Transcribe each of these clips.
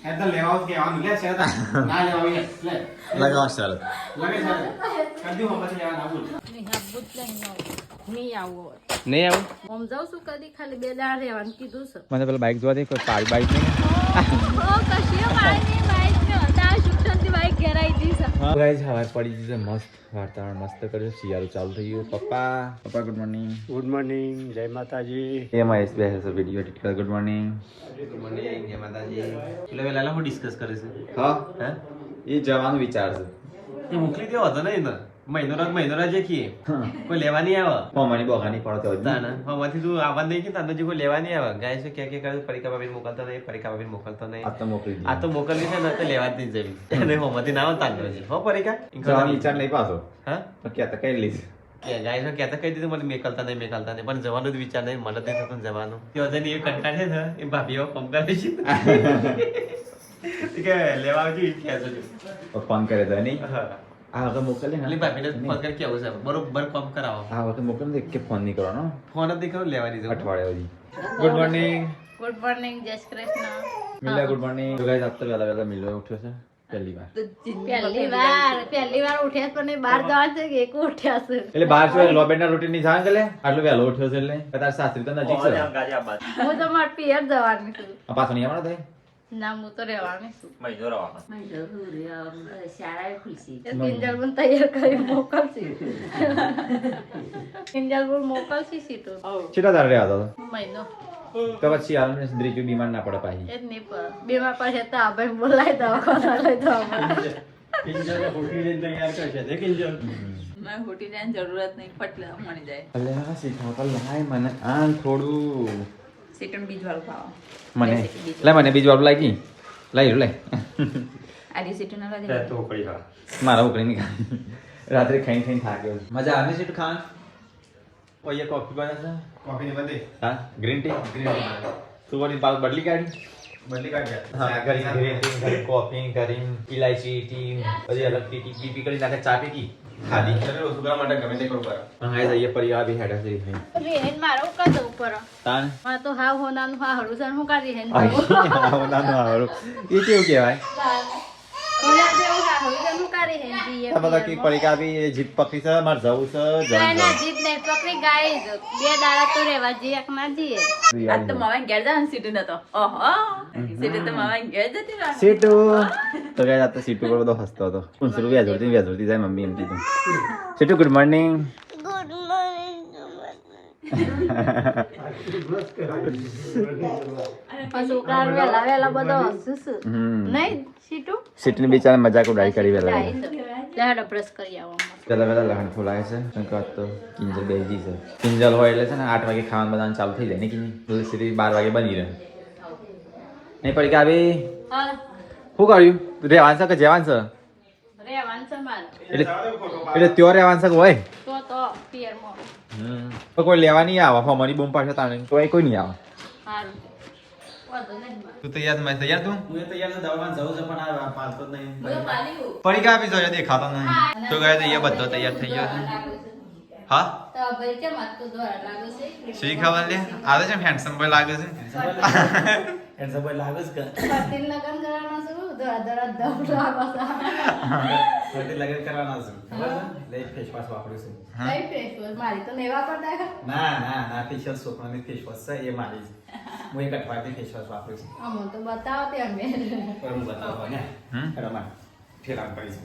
તો લેવા આવ કે આવાનું લે છે ના લેવા આવીએ લે લગાવ ચાલો લગે છે કદી હું પછી લેવા આવું ની હાબુત લઈને નહીં આવો નહીં આવું હું જાઉં છું કદી ખાલી 2 દાડા રહેવાનું કીધું છે મને પેલા બાઇક જોવા દે કોઈ પાડી બાઇક નહીં ઓ કશી મારી બાઈક ને હતા શુક્રથી બાઈક ઘેરાઈ દી છે હા ગાઈસ હવાર પડી ગઈ છે મસ્ત વાતાવરણ મસ્ત કર્યું શિયાળો ચાલુ થઈ ગયું પપ્પા ગુડ મોર્નિંગ જય માતાજી એ મહેશ બે છે વિડિયો એડિટ કરે ગુડ મોર્નિંગ જય માતાજી એટલે વેલા હું ડિસ્કસ કરે છે હા હે એ જવાનું વિચાર છે એ મોકલી દેવો હતો ને એને મહિનો રાજ કીએ કોઈ લેવા નહીં આવે મમ્માની બોગાની પડતો તાના હવાથી તું આવવા નહીં કે તાનો જે કોઈ લેવા નહીં આવે ગાય છે કે કરે પરીક્ષા ભાભી મોકલતો નહીં પરીક્ષા ભાભી મોકલતો નહીં આ તો મોકલી આ તો મોકલવી છે ને તો લેવા જ નહીં જવી અને હવાથી ના આવે તાનો છે હો પરીક્ષા જવાનો વિચાર નહીં પાછો હા પણ ક્યાં તો કઈ લઈશ કે ગાય છે કહેતા કહી દીધું મને મેકલતા નહીં પણ જવાનો જ વિચાર નહીં મને નહીં થતું જવાનું તે વજન એ કંટાળે છે એ ભાભીઓ ફોન કરે છે કે લેવા આવજો એ કહેજો ફોન કરે તો નહીં હા આ વખત મોકલે ને એટલે ભાભીને ફોન કરી કેવું છે બરોબર કામ કરાવો આ વખત મોકલે ને કે ફોન નહીં કરવાનો ફોન જ નહીં કરો લેવાની જરૂર અઠવાડિયા સુધી ગુડ મોર્નિંગ ગુડ મોર્નિંગ જય શ્રી કૃષ્ણ મિલા ગુડ મોર્નિંગ તો ગાઈસ આપ તો વેલા મિલો ઉઠ્યો છે પહેલી વાર પહેલી વાર ઉઠ્યા પણ એ 12 જવા છે કે એક ઉઠ્યા છે એટલે બાર છે લોબેટના રૂટીન ની જાણ કરે આટલો વહેલો ઉઠ્યો છે એટલે કદાચ સાસરી તો નજીક છે હું તો માર પિયર જવાની છું આ પાછો નહીં આવવાનો થાય ના હું તો રહેવાની છું શાળાએ ખુલશે કિંજલ પણ તૈયાર કરી મોકલશે કિંજલ પણ મોકલશે સીટો છેટા તારે રહેતો હતો મહિનો તો પછી આલને દ્રીજુ બીમાર ના પડે પાછી એ જ નહીં પર બીમાર પડે તો આ ભાઈ બોલાય દવાખાના લઈ જવા કિંજલ હોટી લઈને તૈયાર કરશે દે કિંજલ મેં હોટી જવાની જરૂરત નહીં ફટલે મળી જાય અલે આ શીખા પર લાય મને આન થોડું સીટન બીજ વાળું ખાવા મને લે મને બીજું વાળું લાગી લઈ લે આડી સીટન ના લાગે તો પડી ખા મારા ઉકળી ની ખાઈ રાત્રે ખાઈ ખાઈ થાક્યો મજા આવે છે ખાન ઓય કોફી બનાવશે કોફી ની બંધી હા ગ્રીન ટી તું વળી પાલ બદલી કાઢી બદલી કાઢ્યા હા ગ્રીન ટી કોફી કરીને ઇલાયચી ટી બધી અલગ ટી પી કરી નાખે ચા પી ખાધી ચલો સુગરા માટે ગમે તે કરું કરા હા જઈએ પરિવાર બી હેડા છે રેહેન મારો કા દઉં પર તાન હા તો હા હોનાનું હા હળું છે હું કા રેહેન નાનું આવડું એ કેવું કહેવાય હોના જેવું હા હળું છે હું કા રેહેન જીએ આ બધા કે પરિકા બી જીત પકડી છે માર જવું છે ના જીત નહીં પકડી ગાય જ 2 દાડા તો રહેવા જઈએ એક ના જઈએ આજ તો માવા ઘેર જવાનું સીટન હતો ઓહો સીટન તો માવા ઘેર જતી રહે સીટુ તો ગયા તો સીટુ પર બધો હસતો હતો ઉનસરું વ્યાજોરતી જાય મમ્મી એમ કીધું સીટુ ગુડ મોર્નિંગ છોકરા વેલા વેલા બધો હસુસ નહીં સીટુ સીટની બિચારા મજાક ઉડાઈ કરી વેલા લેડો બ્રશ કરી આવો પેલા પેલા લહણ ફોલાય છે સંકાત તો કિંજલ બેજી છે કિંજલ હોય એટલે છે ને 8 વાગે ખાવાનું બનાવવાનું ચાલુ થઈ જાય ને કિંજલ સીધી 12 વાગે બની રહે નહીં પડી કે આવી હા શું કર્યું રેવાન છે કે જેવાન છે રેવાન છે માર એટલે ત્યો રેવાન છે કે હોય તો પિયર મો તો કોઈ લેવા નહીં આવે હમણાં બોમ પાછો તાણે તો કોઈ નહીં આવે સારું વાંધો નહીં માર તું તૈયાર તૈયાર તું હું તૈયાર છે દવાખાને જવું છે પણ આ પાલતો જ નહીં બધું પાલ્યું પડી ગયા આપી જોઈએ દેખાતો નહીં તો ગયા તો એ બધો તૈયાર થઈ ગયો છે હા તો ભાઈ કેમ આ તો દ્વારા લાગે છે શી ખબર લે આવે છે હેન્ડસમ બોય લાગે છે એને સબય લાગે છે પાટીલ લગન કરવાના છે દ્વારા દમ લાગે છે કે લગન કરવાના છે ખબર છે લે ફેસ વોશ વાપરું છું કઈ ફ્રેશ હોય મારી તો નેવા પડતા છે ના ફેશિયલ છોકરાની ફેસ વોશ છે એ મારી છે હું એક અઠવાડિયે ફેસ વોશ વાપરું છું અમો તો બતાવો તે અમે પર હું બતાવો ને રમા ફેરામ પડી છે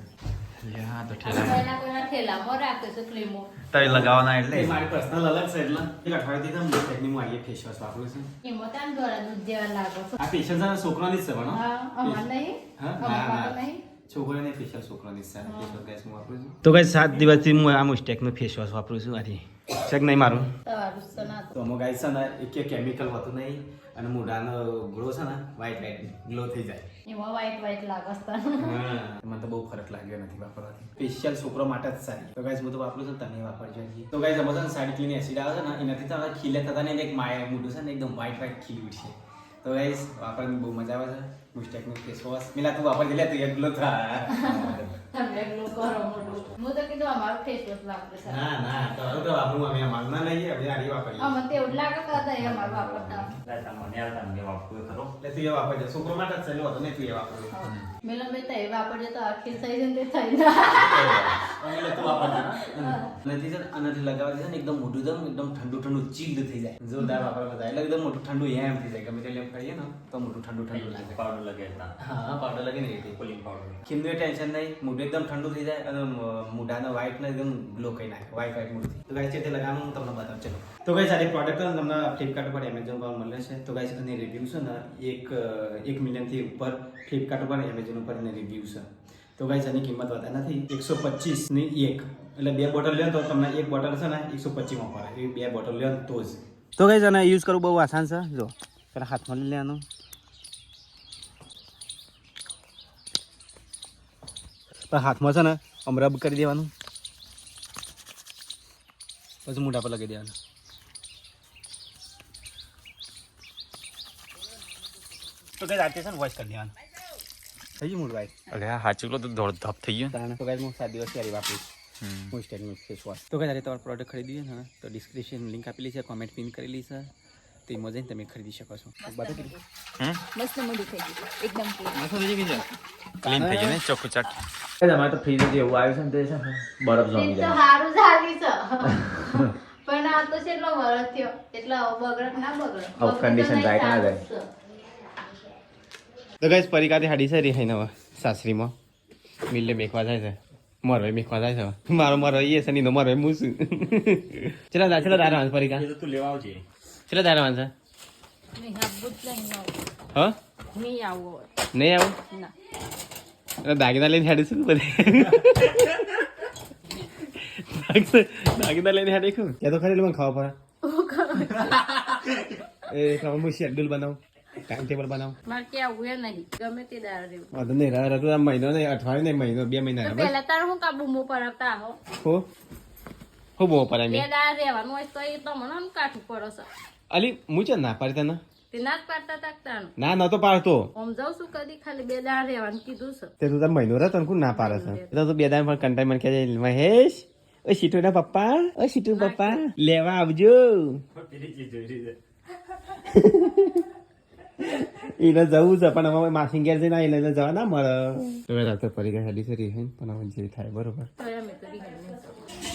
યા તો કોઈના કોઈના ઠેલામાં રાખે છે ક્રીમો તઈ લગાવવાના એટલે એ મારી પર્સનલ અલગ છે એટલે એક અઠવાડિયેથી તો હું ટેકની મારી ફેસ વોશ વાપરું છું એમાં તાન દ્વારા દૂધ જેવા લાગો છો આ ફેશિયલ છે છોકરાની જ છે પણ હા અમાર નહીં હા અમાર નહીં છોકરાની ફેશિયલ છોકરાની જ છે ફેશિયલ ગેસ હું વાપરું છું તો કઈ 7 દિવસથી હું આ મુસ્ટેકનો ફેસ વોશ વાપરું છું આથી ચેક નહીં મારું તમારું સના તો અમુક ગાય છે ને એક કેમિકલ હોતું નહીં અને મોઢાનો ગ્લો છે ને વ્હાઈટ ગ્લો થઈ જાય એમાં વ્હાઈટ લાગે છે મને તો બહુ ફરક લાગ્યો નથી વાપરવાથી સ્પેશિયલ છોકરો માટે જ સારી તો ગાઈસ હું તો વાપરું છું તમે વાપરજો તો ગાઈસ અમે છે ને સાડી ક્લીન એસિડ આવે છે ને એનાથી તો ખીલે થતા ને એક માય મોઢું છે ને એકદમ વ્હાઈટ ખીલી ઉઠશે તો ગાઈસ વાપરવાની બહુ મજા આવે છે મુસ્ટેકનું ફેસ વોશ મિલા તું વાપરજે લે તું એક ગ્લો થા તમે એકલું કરો મોઢું હું તો કીધું અમારું ફેસ વોશ વાપરે છે ના તો વાપરું અમે અમારું ના લઈએ અમે આડી વાપરીએ અમે તો એવું લાગે કે હતા એ અમારું વાપરતા એટલે તું એ વાપરજે છોકરો માટે જ છે એટલે વાંધો નહીં તું એ વાપરજો મેલો બે તો એ વાપરજે તો આખી થઈ જાય ને તે થઈ જાય એટલે તું વાપરજે નથી છે ને આનાથી લગાવવાથી છે ને એકદમ મોઢું એકદમ ઠંડુ ઠંડુ ચીલ્ડ થઈ જાય જોરદાર વાપરવા જાય એટલે એકદમ મોટું ઠંડુ એમ થઈ જાય ગમે તે લેમ કરીએ ને તો મોટું ઠંડુ ઠંડુ લાગે પાવડર લગાડતા હા પાવડર લગી નહીં કુલિંગ પાવડર ખીમનું ટેન્શન નહીં મોઢું એકદમ ઠંડુ થઈ જાય અને મોઢાનો વ્હાઈટ ને એકદમ ગ્લો કરી નાખે વ્હાઈટ મોઢું તો ગાઈસ તે લગાવવાનું હું તમને બતાવું ચલો તો ગાઈસ આ પ્રોડક્ટ તમને ફ્લિપકાર્ટ ઉપર એમેઝોન પર મળે છે તો ગાઈસ એની રિવ્યૂ છે ને 1 મિલિયનથી ઉપર ફ્લિપકાર્ટ ઉપર એમેઝોન ઉપર એની રિવ્યૂ છે તો ગાઈસ આની કિંમત વધારે નથી 125 ની એક એટલે 2 બોટલ લ્યો તો તમને એક બોટલ છે ને 125 માં પડે એ 2 બોટલ લ્યો તો જ તો ગાઈસ આને યુઝ કરવું બહુ આસાન છે જો પેલા હાથમાં લઈ લેવાનું પણ હાથમાં છે ને આમ રબ કરી દેવાનું પછી મોઢા પર લગાવી દેવાનું તો કઈ રાતે છે ને વોશ કરી દેવાનું થઈ ગયું મોઢું ભાઈ અરે આ હાચુકલો તો દોડ ધપ થઈ ગયો તો કઈ હું 7 દિવસ ત્યારે વાપરીશ મોઇસ્ચરાઇઝર ફેસ વોશ તો કઈ તમારે પ્રોડક્ટ ખરીદીએ ને તો ડિસ્ક્રિપ્શન લિંક આપેલી છે કોમેન્ટ પિન કરેલી છે તો એમાં જઈને તમે ખરીદી શકો છો બધા કીધું મસ્ત મોઢું થઈ ગયું એકદમ clean. ક્લીન થઈ ગયું ને ચોખ્ખું ચાટ તમારે તો ફ્રીજ એવું આવ્યું છે ને તે છે ને બરફ એ જમી તો જાય હારું ચાલી છે પણ આ તો કેટલો વરસ થયો એટલે બગડક ના બગડે આવું condition right ના જાય. તો ગાઈસ પરિકાથી હાડી છે રીહાઈ નવા સાસરીમાં મિલે મેકવા જાય છે મારો મેકવા જાય છે મારો મારો એ છે નીનો મારો હું છું ચલા દારા વાંચ પરિકા એ તો તું લેવા આવજે ચલા દારા વાંચ નહીં આવું જ નહીં આવું. હા નહીં આવું હોય. નહીં આવું ના એટલે દાગીના લઈને હાડી શું બધે દાગીના લઈને હાડી ખું ત્યાં તો ખરી મને ખાવા પડે એ હું શેડ્યુલ બનાવું ટાઈમ ટેબલ બનાવું મારે કે આવું એ નહીં ગમે તે દારૂ રહેવું વાંધો નહીં રાતું આ મહિનો નહીં અઠવાડિયું નહીં મહિનો 2 મહિના તો પહેલા તારે હું કાબુ મો પરાવતા હો હું બહુ પર બે દાર રહેવાનું હોય તો એ તો મને આમ કાઠું પડો છે અલી હું છે ના પાડી તને તે ના જ પાડતા તાકતાનું ના નતો પાડતો આમ જાઉં છું કદી ખાલી બે દાર રહેવાનું કીધું છે તે તું તાર મહિનો રહે તને કોણ ના પાડે છે એ તો તું 2 દાડા પણ કંટાઈ મને કહે મહેશ ઓ સીટુ ના પપ્પા ઓ સીટુ પપ્પા લેવા આવજો એને જવું છે પણ હવે માસી ઘેર જઈને એને જવા ના મળે તો રાતે પડી ગયા હાડી સરી હે પણ હવે જે થાય બરોબર તો અમે તો રીંગણ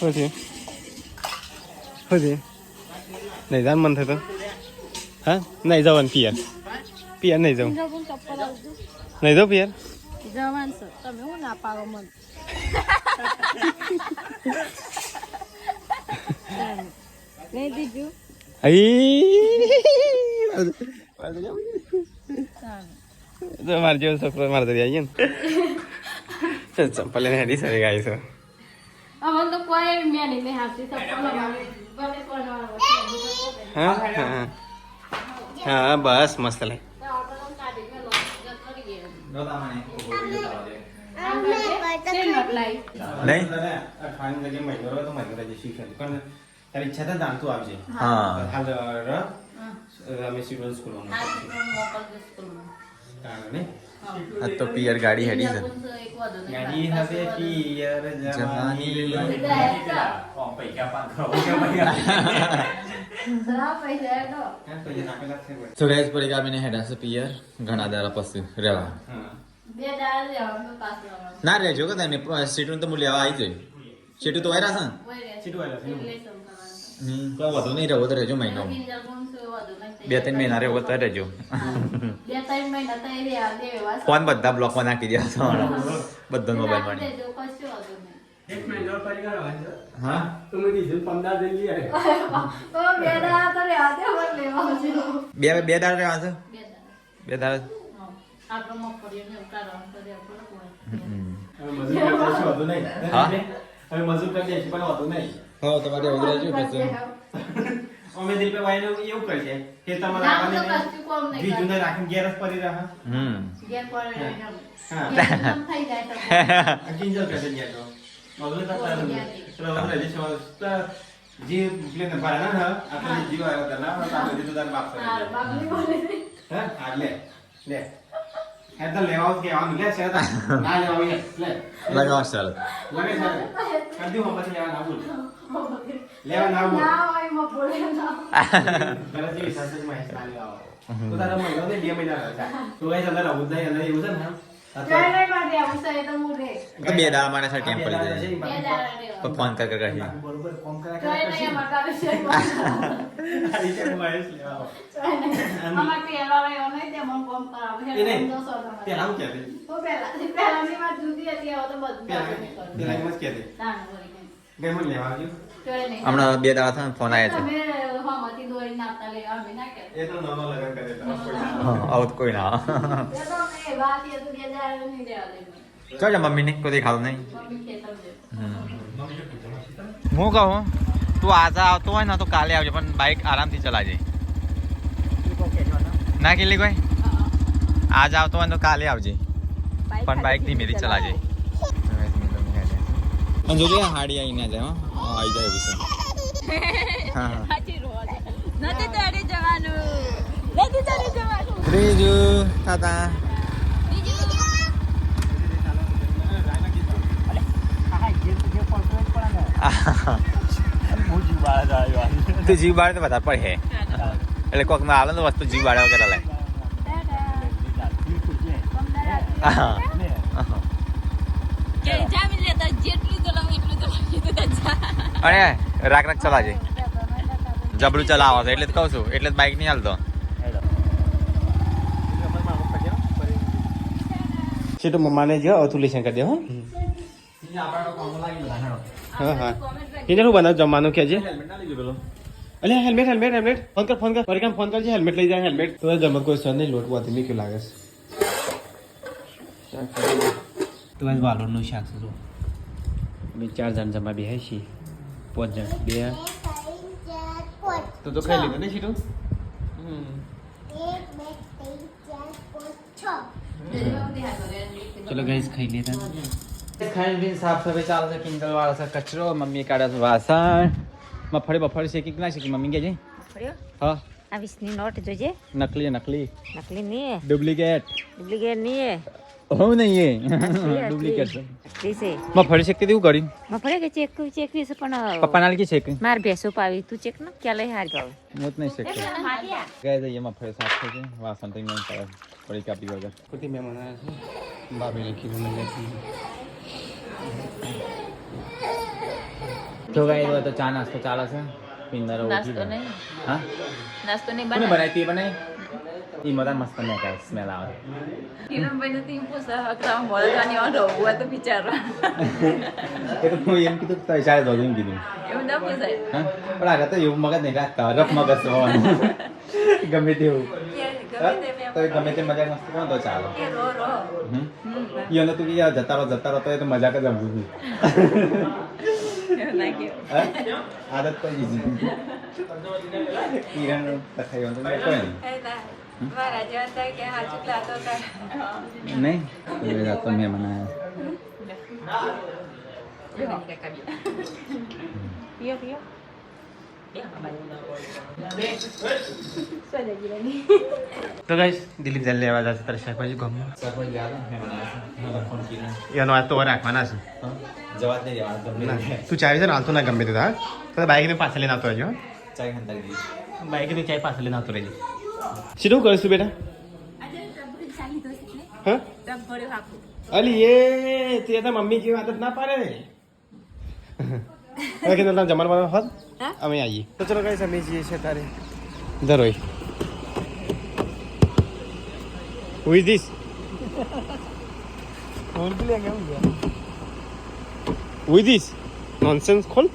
હોજે હોજે નહીં જાન મન થતો હા નહીં જવાનું પિયર પિયર નહીં જવું જવું ચપ્પલ આવજો નહીં જાઉં પિયર જવાન છે તમે હું ના પાડો મન નહીં દીજું મારે જેવો છોકરો મારે તો આવીએ ને ચંપલ લઈને હેડી સરી ગાય છે અમન તો કોઈ મેની નહીં હાથી ચપ્પલ ભલે કોણવાળો હા હા હા બસ મસ્ત લે તારી ઈચ્છા થાય દાંતું આવજે હા હાલ અમે સિવિલ સ્કૂલમાં આ તો પિયર ગાડી હેડી છે ગાડી હવે પિયર જવાની તો ગાઈસ પડી ગામીને હેડા છે પિયર ઘણા દાડા પછી રહેવા ના રહેજો કે તને સીટું તો હું લેવા આવી જઈ સીટું તો વાયરા છે ને તો વધુ નહીં રહેવો તો રહેજો મહિનો 2-3 મહિના રહેવો તો રહેજો ફોન બધા બ્લોકમાં નાખી દેવા છો બધા મોબાઈલ માં એક મહિનો પરિવાર હા તો મેં કીધું 15 દિન લઈ આવ્યો બે દાડા રહેવા છે 2 દાડા હા હવે મજૂર કરી દે પણ વધુ નહીં હા તમારે એવું રહેજો પછી અમે દીપે વાયને એવું કરશે કે તમારે આપણને બીજું રાખીને ઘેર જ પડી રહે હા કિંજલ કરે ગયા તો મગલે તો જે પ્લેન ભરા ના આપણે જીવ આવ્યો તો ના આપણે દીધું તાર બાપ કરે હા આ લે લે હે તો લેવા કે આમ લે છે ના લેવા લે લગાવ ચાલ લગે છે કદી હું પછી લેવા ના બોલ લેવા ના બોલ ના હોય મો બોલે ના ગલતી સાસુ માં હિસ્સા લેવા તો તારા મહિનો ને 2 મહિના રહે તો ગાઈસ અંદર આવું જ નહીં અંદર એવું છે ને કઈ નહીં મારી આવું છે એ તો હું રે તો 2 દાડા મને સર કેમ પડી જાય બે દાડા રે તો ફોન કર કહી બરોબર કોમ કઈ કરા નહીં અમાર કાલે છે આ રીતે મોબાઈલ લેવા કઈ નહીં અમાર પેલા રહ્યો નહીં તે મન કોમ કરાવે છે એ નહીં. તો સો ના તે આવું કે દે તો પહેલાની વાત જુદી હતી હવે તો બધું તે લાઈન માં કે દે તાણ બોલી ગઈ ગઈ મને લેવા આવ્યો કઈ નહીં હમણાં 2 દાડા થયા ફોન આવ્યો તમે હમતી દોરી નાખતા લેવા અમે ના કે એ તો નવો લગન કરે તો કોઈ ના છે આવું તો કોઈ ના એ તો મેં વાત એ તો 2000 નહીં દેવા દે ચાલ મમ્મીને કોઈ દેખાડું નહીં મમ્મી ખેતર દે હું કહું તું આજે આવતો હોય ને તો કાલે આવજે પણ બાઇક આરામથી ચલાવજે ના કેટલી કોઈ આજ આવતો હોય ને તો કાલે આવજે પણ બાઇક ધીમેથી ચલાવજે અને જોજે હાડી આવી ના જાય આવી જાય એવું છે હા સાચી રોવા છે. નથી તારે જવાનું નથી તારે જવાનું ત્રીજું તાતા તું જીવ બાળે તો બધા પડે એટલે કોક માં આવે ને વસ્તુ જીવ બાળે વગેરે લાય કે જામી લેતા જેટલું ચલાવ એટલું ચલાવ કીધું જા અરે રાખ રાખ ચલાવજે જબરું ચલાવો છે એટલે જ કહું છું એટલે જ બાઇક નહીં હાલતો છે તો મમ્માને જો અતુલેશન કરી દે હો હા હા એને શું બનાવ જમવાનું કે છે અલે હેલ્મેટ હેલ્મેટ હેલ્મેટ ફોન કર પરિકામ ફોન કરજે હેલ્મેટ લઈ જાય હેલ્મેટ તો જમત કોઈ સર નહીં લોટવું હતી કેવું લાગે છે તો બસ વાલોરનું શાક છે જો અમે 4 જણ જમવા બે છીએ 5 જણ બે તો ખાઈ લીધું ને સીટું ચલો ગાઈસ ખાઈ લેતા ખાઈને પીને સાફ સફાઈ ચાલે છે કિંજલ વાળો છે કચરો મમ્મી કાઢે છે વાસણ મફળી બફળી શેકી ના શેકી મમ્મી કે છે હા આ 20 ની નોટ જોજે નકલી નકલી નકલી નહીં ડુપ્લિકેટ ડુપ્લિકેટ નહીં હો નહીં એ असली ડુપ્લિકેટ છે असली से મફળી શેકતી દેવું કરી મફળે કે ચેક છે પણ પપ્પા નાલ કી શેક માર ભેંસો પાવી તું ચેક ન ક્યાં લઈ હાર જાવ મોત નહીં શેક ગઈ જઈએ મફળી સાફ થઈ છે વાસણ તો નહીં કરે પડી કાપી વગર ખોટી મહેમાન આવ્યા છે બાબીને કીધું મને જો ગાઈ હોય તો ચા નાસ્તો ચાલે છે પિંદરો નાસ્તો નહીં હા નાસ્તો નહીં કોને બનાય બનાવી બનાવી ઈ મદા મસ્ત ને કાય સ્મેલ આવે કિરણભાઈ નથી પૂછા અકરા મોળાની ઓર રહું તો બિચારા એ તો હું એમ કીધું તો ચાલે દો એમ કીધું એવું ના પૂછાય હા પણ આગળ તો એવું મગજ નહીં રાખતા રફ મગજ હોવાનું ગમે તેવું તો એ ગમે તે મજાક મસ્તી કરો તો ચાલે કે રો ઈયોને તું કે જતા રહો તો એ તો મજાક જ આવતું ના કે આદત પડી ગઈ કિરણ તખાઈ તો કોઈ નહીં મારા જેવા કે હાજુ લાતો નહીં એ રાત તો મેં બનાવ્યા પિયો પિયો તો ગાઈસ દિલીપ જલ્દી લેવા જશે તારે શાકભાજી ગમે સરપંચ યાદ મેં બનાવ્યા ફોન કિરણ એનો આજ તો રાખવાના છે જવાબ નહીં દેવાનો તમને તું ચાવી છે ને હાલતું ના ગમે તે હા તો બાઈકને પાછળ લઈને આવતો રહેજો ચાય ખંતારી દીધી બાઈકની ચાય પાછળ લઈને આવતો રહેજો શું કરીશું બેટા હા અલી એ તે તો મમ્મી જેવી આદત ના પાડે હવે કે તમે જમણમાં હોત અમે આવીએ તો ચલો ગાઈસ અમે જઈએ છીએ તારે Dharoi Who is this? Who is this? Nonsense call?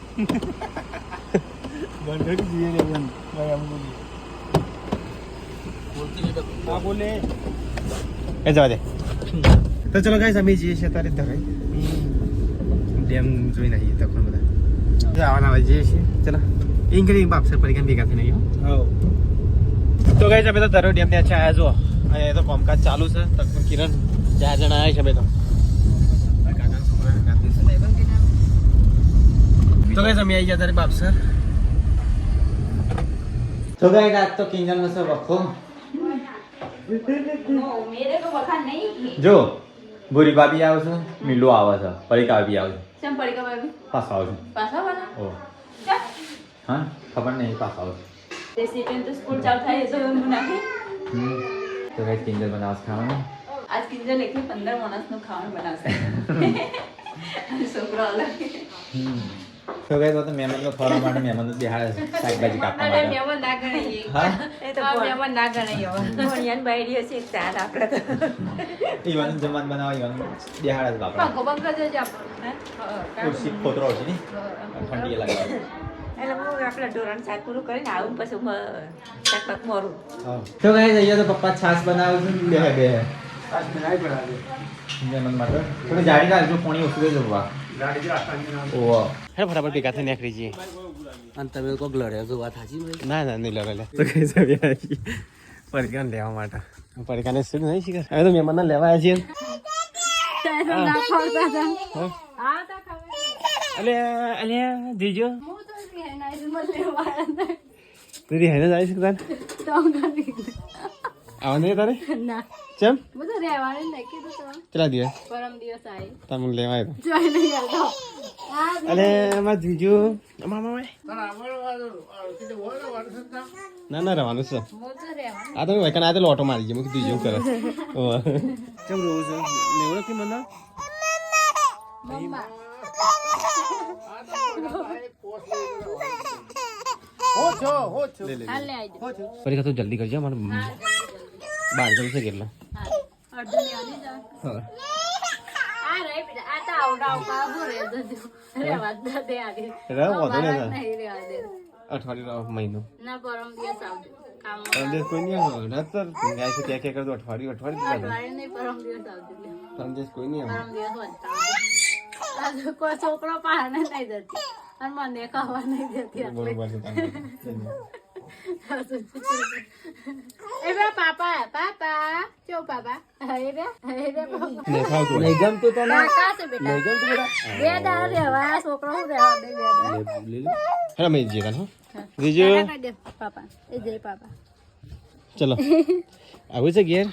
એ જવા દે તો ચલો ગાઈસ અમે જઈએ છીએ તારે ધરાઈ ડેમ જોઈને આવીએ તો બધા આવવાના હોય જઈએ છીએ ચલો ઇંગ્રેજી બાપ સર પરીક્ષા ભેગા થઈને આવીએ તો ગાઈસ અમે તો ધરો ડેમ ત્યાં છે આવ્યા જો અને એ તો કામકાજ ચાલુ છે તકન કિરણ 4 જણા આવ્યા છે બે તો ગાઈસ અમે આવી ગયા તારે બાપ સર તો ગઈ રાત તો કિંજલ નો સબ વખો મેરે કો વખા નહીં જો ભૂરી ભાભી આવે છે મીલું આવે છે પરીકા ભાભી આવે છે સમ પડી કા ભાઈ પાછો આવે છે પાછા વાળા ઓ હા ખબર નહીં પાછો આવે છે દેસી ટ્રેન તો સ્કૂલ ચાલુ થાય તો હું નાખી તો કઈ કિંજલ બનાવશે ખાવાનું આજ કિંજલ એકલી 15 માણસનું ખાવાનું બનાવશે અને છોકરો અલગ તો કઈ તો મહેમાનનો ખોરા માટે મહેમાનનો બિહાર શાકભાજી કાપવા અરે માટે મહેમાન ના ગણાઈએ હા એ તો મહેમાન ના ગણાઈએ હવે. ભણિયાન બાયડીઓ છે એક ચાર આપણે તો ઈવન જમવાનું બનાવવા ઈવન બિહાર જ બાપા પંખો બંધ કરી દેજો આપણે. ખુરશી ખોતરો છે ને ઠંડી લાગે એટલે હું આપણા ઢોરણ શાક પૂરું કરીને આવું પછી શાક મોરું તો કઈ જઈએ તો પપ્પા છાશ બનાવું છું બે બે મહેમાન માટે થોડી જાડી રાખજો પાણી ઓછું દેજો પપ્પા ઓહો હે ફટાફટ ભેગા થઈને નીકળી જઈએ અને તમે કોક લડ્યા છો વાત સાચી ભાઈ ના ના નહીં લડે તો કઈ જઈએ પડકાને લેવા માટે પડકાને શું નહીં શીખર હવે તો મહેમાનને લેવા આવ્યા છીએ ના ખવતા હતા. હા તો ખબર. અલે જીજો હું તો રિહાઈ ના મને લેવા આવ્યા તું રિહાઈને જાય છે તારે હતા. તો ઘરે. આવવાનું છે તારે ના ચમ હું તો રહેવાનું નહીં કીધું તો. કેટલા દિવસ પરમ દિવસ આવી તમે લેવા આવ્યો જોઈ નહીં આવતો. હા અલે એમાં જીજો મામા ના ના રહેવાનું છે હું તો રહેવાનું. આ તો વૈકન આ તો લોટો મારી ગયો મેં કીધું જેવું કરે કેમ રોવું છું નેવડો કે મને મમ્મા હાલ લે આવી જાઓ. ફરી તો જલ્દી કરજો મારે બહાર જવું છે કેટલા અડધું લેવાની જાઓ. આ રહી બેટા. આ તો આવડાવ કાબુ રહેજો જો. રહેવા જ દે આજે. રહો, વાંધો નહીં. મારા નહીં રહેવા દે. અઠવાડિયું મહિનો ના પરમ દિવસ આવજો. કામ સંદેશ કોઈ નહીં આવે નતર ન્યાય છે ત્યાં ક્યાં કરતો અઠવાડિયું અઠવાડિયું અઠવાડિયે નહીં પરમ દિવસ આવજો લે. સંદેશ કોઈ નહીં આવે પરમ દિવસ વધતા આવજો. આ કોઈ છોકરો પાને નહીં જતી અને મને ખાવા નહીં દેતી એટલે. બરોબર છે તારે. એ બે પાપા પાપા ચો પાપા હે રે પાપા નહીં ખાવતું નહીં ગમતું તો ના કાકા છે બેટા નહીં ગમતું બેટા બે દાડા રહેવા છોકરો હું રહેવા દે બે દાડા હેલો મેં જીએ હા જીજો કાકા દે પાપા એ જય પાપા ચલો આવું છે ઘેર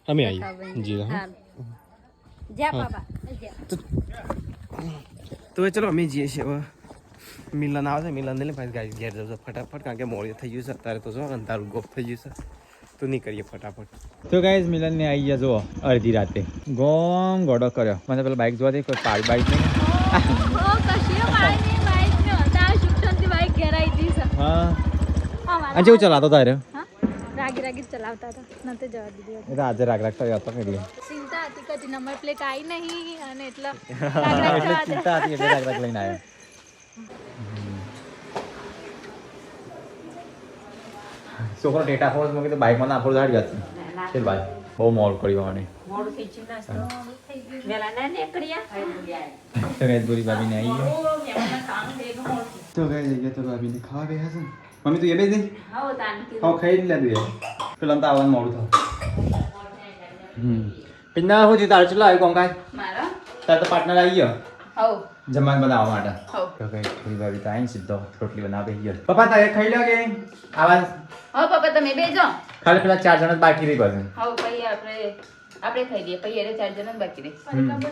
અમે આવીએ જી હા હા જા પાપા જા તો ચલો અમે જઈએ છીએ હવે મિલન આવે છે મિલન ને પાછી ગાડી ઘેર જવું છે ફટાફટ કારણ કે મોડું થઈ ગયું છે અત્યારે તો જો અંધારું ગોપ થઈ ગયું છે તો નીકળીએ ફટાફટ તો ગાઈઝ મિલન ને આવી ગયા જુઓ અડધી રાતે ગોમ ગોડો કર્યો મને પેલા બાઇક જોવા દે કોઈ પાડી બાઇક નહીં ઓ કશી મારી બાઈક ને હતા શુક્રથી બાઈક ઘેરાઈ દી છે હા આ જેવું ચલાતો તારે હા રાગી રાગી ચલાવતા હતા નતે જવા દીધી એ તો આજે રાગ રાગ કર્યો હતો એટલે ચિંતા હતી કે નંબર પ્લેટ આવી નહીં અને એટલે એટલે ચિંતા હતી એટલે રાગ રાગ લઈને આવ્યો છોકરો ટેટા ફોર્સ મૂકી તો બાઇકમાં ના ફોડ ધાડી હતી ચલ ભાઈ બહુ મોડ કર્યું મને મોડું થઈ ગયું નાસ્તો વેલા ના નીકળ્યા તો ગઈ બોરી ભાભીને આવી ગયો મહેમાનના ખાવાનું દે મોડું તો ગઈ જગ્યા તો ભાભીને ખાવા બે હશે મમ્મી તું એ બે દે હા તાન ખાવ ખાઈ લે તું એ પેલા તો આવવાનું મોડું થાય પિન્ના હું જી તાર ચલો આવ્યું કોંકાજ મારો તાર તો પાર્ટનર આવી ગયો હવ જમવાનું બનાવવા માટે હવ તો કઈ થોડી ભાભી તો આવીને સીધો રોટલી બનાવી ગયો પપ્પા તારે ખાઈ લો કે આવા હવ પપ્પા તમે બેજો ખાલી પેલા 4 જણ જ બાકી રહી પાસે હવ પછી આપણે ખાઈ લઈએ પછી એને 4 જણ જ બાકી રહે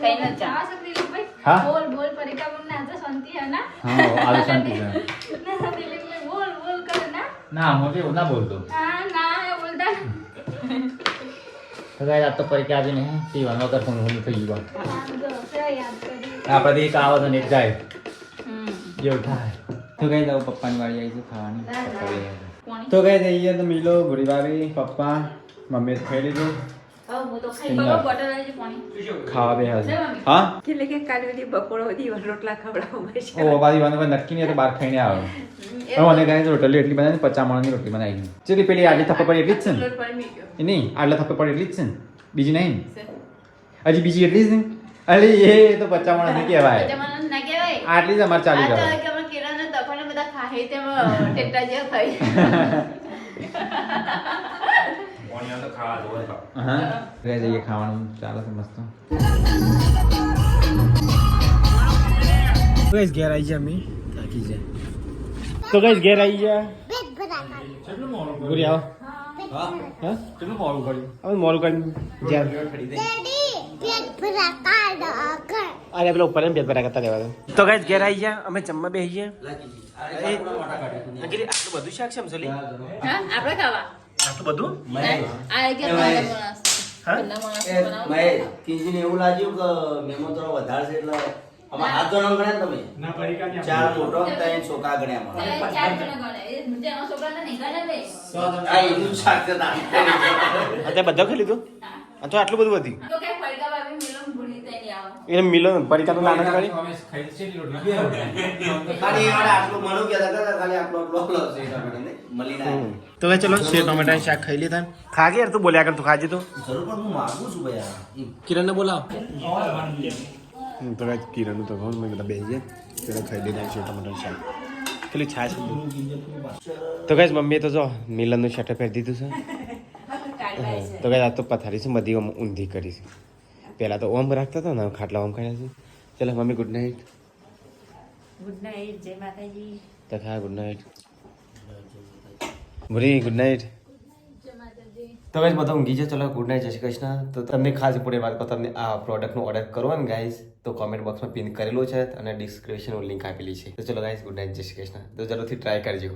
કઈ ન ચા આ સકરી ભાઈ હા બોલ બોલ પરિકા બોલ ના તો શાંતિ હે ના હા આલુ શાંતિ છે ના દિલીપ ભાઈ બોલ બોલ કરે ના ના મોટે એવું ના બોલતો હા ના એ બોલતા તો ગાય આ તો પરીક્ષા આવીને પીવાનો વગર ફોન હોલું થઈ ગયું જો સે યાદ કરી આપણે એક આવે તો ને એક જાય હમ એવું થાય તો કઈ દઉં પપ્પાની વાળી આવી છે ખાવાની પપ્પા બે આવ્યા. કોણી તો કઈ જઈએ તો મિલો ભૂરી ભાભી પપ્પા મમ્મી ખાઈ લીધું હવ હું તો ખાઈ પપ્પા બોટલ આવી છે પાણી ખાવા બે હશે હા એટલે કે કાલે બધી બપોરો બધી રોટલા ખવડાવવા મળશે ઓ બાજી વાનું નક્કી નહીં તો બહાર ખાઈને આવે હવે મને ગાય રોટલી એટલી બનાવી 50 માણસની રોટલી બનાવી ચલી પેલી આટલી થપ્પે પડી એટલી જ છે ને લોટ પાણી મીઠો એ નહીં આટલા થપ્પે પડી એટલી જ છે ને બીજી નહીં હજી બીજી એટલી જ ને અરે એ તો 50 માણસની કહેવાય જમાનો ના કહેવાય આટલી જ અમારે ચાલી આ તો જાય કે અમે કેળાના તકોને બધા ખાઈ તેમ ટેટા જેવા ખાઈ હા રહી જઈએ ખાવાનું ચાલે છે મસ્ત તો ગાઈસ ઘેર આવી ગયા અમે થાકી જાય તો ગાઈસ ઘેર આવી ગયા ગુરી આવો હા કેટલું મોડું કર્યું હવે મોડું કર્યું જ્યાં અરે પેલા ઉપર એમ ભેદ કરતા રહેવા દો તો ગાઈસ ઘેર આવી ગયા અમે જમવા બેસી ગયા આટલું બધું શાક છે એમ સોલી હા આપણે ખાવા આટલું બધું આ કે પંદર માણસ હા? પંદર માણસ કિંજને એવું લાગ્યું કે મેમો થોડો વધારે છે એટલે આમાં 7 જણા ગણ્યા તમે ના પડીકા ને 4 મોટો 3 છોકરા ગણ્યા મને ચાર જણા ગણે એ જેનો છોકરા નહીં ગણે બે આ એનું શાક છે અત્યારે બધા ખાઈ લીધું આ તો આટલું બધું હતી તો કે પડકા ભાભી મિલન ભૂલી તઈ નહીં આવો એને મિલો પડીકા તો નાના જ ખાલી ખાલી એવાડે આટલું મણું કહેતા હતા ખાલી આટલો આટલો છે ટમેટાને મલીને આવ્યો. તો ભાઈ ચલો સેવ ટમેટાનું શાક ખાઈ લીધા ખા કે યાર તું બોલ્યા કર તું ખાજે તો જરૂર પણ હું માંગુ છું ભાઈ આ. કિરણને બોલાવ તો ભાઈ કિરણનું તો ઘણું મેં બધા બેસી પેલો ખાઈ લીધા સેવ ટમેટાનું શાક પેલી છાશ તો ગાઈસ મમ્મીએ તો જો મિલનનું શર્ટ પહેરી દીધું છે તો ગાઈસ આ તો પથારી છે બધી ઓમ ઊંધી કરી છે પહેલાં તો ઓમ રાખતા હતા ને ખાટલા ઓમ કર્યા છે ચલો mummy good night good night જય માતાજી તો ખા ગુડ નાઇટ ભૂરી ગુડ નાઇટ તો ગાઈસ બધા ઊંઘી છે ચલો ગુડ નાઇટ જય શ્રી કૃષ્ણ તો તમને ખાસ પૂરી વાત કહો તમને આ પ્રોડક્ટનો ઓર્ડર કરવો ને ગાઈસ તો કોમેન્ટ બોક્સમાં પિન કરેલો છે અને ડિસ્ક્રિપ્શનમાં લિંક આપેલી છે તો ચલો ગાઈસ ગુડ નાઇટ જય શ્રી કૃષ્ણ તો જરૂરથી ટ્રાય કરજો